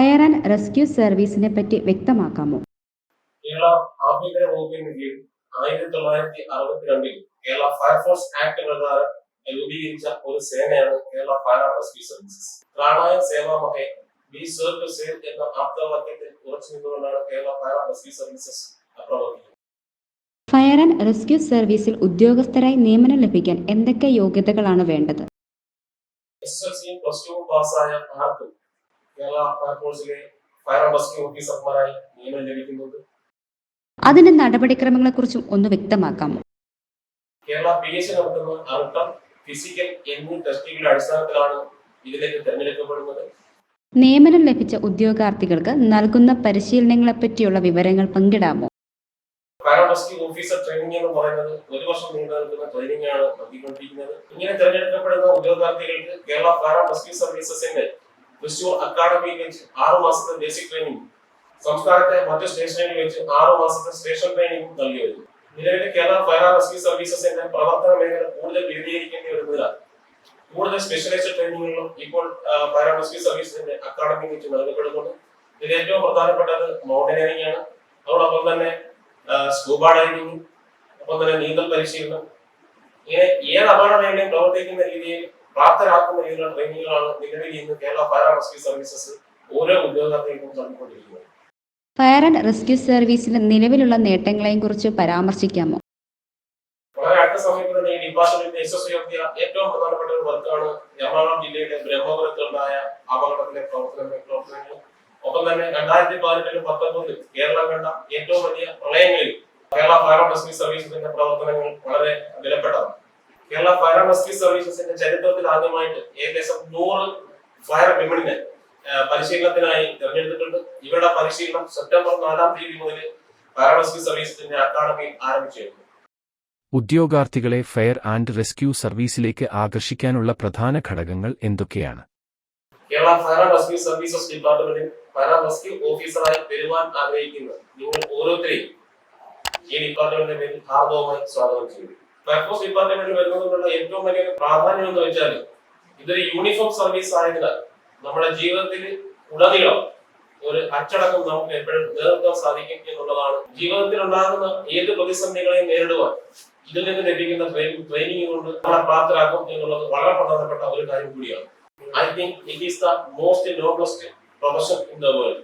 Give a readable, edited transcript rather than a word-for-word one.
Fire and rescue സർവീസിനെ പറ്റി വ്യക്തമാക്കാമോ? കേരള ആഭ്യന്തര വകുപ്പിന് കീഴിൽ 1962 കേരള ഫയർഫോഴ്സ് ആക്ട് പ്രകാരം രൂപീകരിച്ച ഒരു സേനയാണ് Kerala fire and rescue services. ത്രാണായ സേവാമഹേ ബി സർവ് ടു സേവ് എന്ന ആപ്തവാക്യത്തിൽ ഉറച്ചു നിന്നുകൊണ്ടാണ് Kerala fire and rescue services പ്രവർത്തിക്കുന്നത്. ഫയർ ആൻഡ് റെസ്ക്യൂ സർവീസിൽ ഉദ്യോഗസ്ഥരായി നിയമനം ലഭിക്കാൻ എന്തൊക്കെ യോഗ്യതകളാണ് വേണ്ടത്? SSLCയും +2 പാസ്സായ ആർക്കും കേരള ഫയർഫോഴ്സിലെ ഫയർ ആൻഡ് റെസ്ക്യൂ ഓഫീസർമാരായി നിയമനം ലഭിക്കുന്നുണ്ട്. അതിന്റെ നടപടിക്രമങ്ങളെക്കുറിച്ചും ഒന്ന് വ്യക്തമാക്കാമോ? കേരള PAADSHALA നടത്തുന്ന അർത്ഥം, ഫിസിക്കൽ എന്നീ ടെസ്റ്റുകളുടെ അടിസ്ഥാനത്തിലാണ് ഇതിലേക്ക് തിരഞ്ഞെടുക്കപ്പെടുന്നത്. നിയമനം ലഭിച്ച ഉദ്യോഗാർത്ഥികൾക്ക് നൽകുന്ന പരിശീലനങ്ങളെപ്പറ്റിയുള്ള വിവരങ്ങൾ പങ്കിടാമോ? Fire and rescue officer training എന്ന് പറയുന്നത് 1 വർഷം നീണ്ടു നിൽക്കുന്ന ട്രെയിനിങ് ആണ് നൽകിക്കൊണ്ടിരിക്കുന്നത്. ഇങ്ങനെ തിരഞ്ഞെടുക്കപ്പെടുന്ന ഉദ്യോഗാർത്ഥികൾക്ക് കേരള ഫയർ ആൻഡ് റെസ്ക്യൂ സർവീസസിന്റെ തൃശൂർ അക്കാഡമിയിൽ വെച്ച് 6 മാസത്തെ ബേസിക് ട്രെയിനിങ്, സംസ്ഥാനത്തെ മറ്റു സ്റ്റേഷനുകളിൽ വെച്ച് 6 മാസത്തെ സ്റ്റേഷൻ ട്രെയിനിങ്ങും നൽകി വരുന്നു. നിലവിലെ കേരള ഫയർ ആൻഡ് റെസ്ക്യൂ സർവീസസിന്റെ പ്രവർത്തന മേഖല കൂടുതൽ വിപുലീകരിക്കേണ്ടി വരുന്നതിനാൽ കൂടുതൽ സ്പെഷ്യലൈസ്ഡ് ട്രെയിനിങ്ങുകളും ഇപ്പോൾ ഫയർ ആൻഡ് റെസ്ക്യൂ സർവീസസിന്റെ അക്കാഡമിയിൽ വെച്ച് നൽകപ്പെടുന്നുണ്ട്. ഇതിൽ ഏറ്റവും പ്രധാനപ്പെട്ടത് മൗണ്ടനിയറിംഗ് ആണ്. അതോടൊപ്പം തന്നെ സ്കൂബ ഡൈവിംഗ്, ഒപ്പം തന്നെ നീന്തൽ പരിശീലനം, ഇങ്ങനെ ഏത് അപകട മേഖലയും പ്രവർത്തിക്കുന്ന രീതിയിൽ പ്രാപ്തരാക്കുന്ന രീതിയിലുള്ള ട്രെയിനിങ്ങുകളാണ് നിലവിൽ ഇന്ന് Kerala fire and rescue services ഓരോ ഉദ്യോഗാർത്ഥികൾക്കും നൽകിക്കൊണ്ടിരിക്കുന്നത്. ഫയർ ആൻഡ് റെസ്ക്യൂ സർവീസിന്റെ നിലവിലുള്ള നേട്ടങ്ങളെയും കുറിച്ച് പരാമർശിക്കാമോ? വളരെ അടുത്ത സമയത്ത് തന്നെ ഈ ഡിപ്പാർട്ട്മെന്റ് യശസ്വിയാക്കിയ ഏറ്റവും പ്രധാനപ്പെട്ട ഒരു വർക്കാണ് എറണാകുളം ജില്ലയിലെ ബ്രഹ്മപുരത്തുണ്ടായ അപകടത്തിലെ പ്രവർത്തനങ്ങൾ. ഒപ്പം തന്നെ 2018-19 കേരളം കണ്ട ഏറ്റവും വലിയ പ്രളയങ്ങളിൽ കേരള ഫയർ ആൻഡ് റെസ്ക്യൂ സർവീസസിന്റെ പ്രവർത്തനങ്ങൾ വളരെ വിലപ്പെട്ടതാണ്. കേരള ഫയർ ആൻഡ് റെസ്ക്യൂ സർവീസസിന്റെ ചരിത്രത്തിൽ ആദ്യമായിട്ട് ഏകദേശം 100 ഫയർ വിമണിനെ പരിശീലനത്തിനായി തിരഞ്ഞെടുത്തിട്ടുണ്ട്. ഇവരുടെ പരിശീലനം സെപ്റ്റംബർ 4-ാം തീയതി മുതൽ ഫയർ ആൻഡ് റെസ്ക്യൂ സർവീസസിന്റെ അക്കാഡമിയിൽ ആരംഭിച്ചിരുന്നു. ഉദ്യോഗാർത്ഥികളെ ഫയർ ആൻഡ് റെസ്ക്യൂ സർവീസിലേക്ക് ആകർഷിക്കാനുള്ള പ്രധാന ഘടകങ്ങൾ എന്തൊക്കെയാണ്? Kerala fire and rescue services ഡിപ്പാർട്ട്മെന്റിൽ ഫയർ ആൻഡ് റെസ്ക്യൂ ഓഫീസറായി വരുവാൻ ആഗ്രഹിക്കുന്ന നിങ്ങൾ ഓരോരുത്തരെയും ഈ ഡിപ്പാർട്ട്മെന്റിന്റെ പേരിൽ ഹാർദവമായി സ്വാഗതം ചെയ്യുന്നു. ഫയർഫോഴ്സ് ഡിപ്പാർട്ട്മെന്റിൽ വരുന്നതിനുള്ള ഏറ്റവും വലിയ പ്രാധാന്യം എന്ന് വെച്ചാൽ ഇതൊരു യൂണിഫോം സർവീസ് ആയതിനാൽ നമ്മുടെ ജീവിതത്തിൽ ഉടനീളം ഒരു അച്ചടക്കം നമുക്ക് എപ്പോഴും നിലനിർത്താൻ സാധിക്കും എന്നുള്ളതാണ്. ജീവിതത്തിൽ ഉണ്ടാകുന്ന ഏത് പ്രതിസന്ധികളെയും നേരിടുവാൻ ഇതിൽ നിന്ന് ലഭിക്കുന്ന ട്രെയിനിങ് കൊണ്ട് നമ്മളെ പ്രാപ്തരാക്കും എന്നുള്ളത് വളരെ പ്രധാനപ്പെട്ട ഒരു കാര്യം കൂടിയാണ്. I think it is the most noblest profession in the world.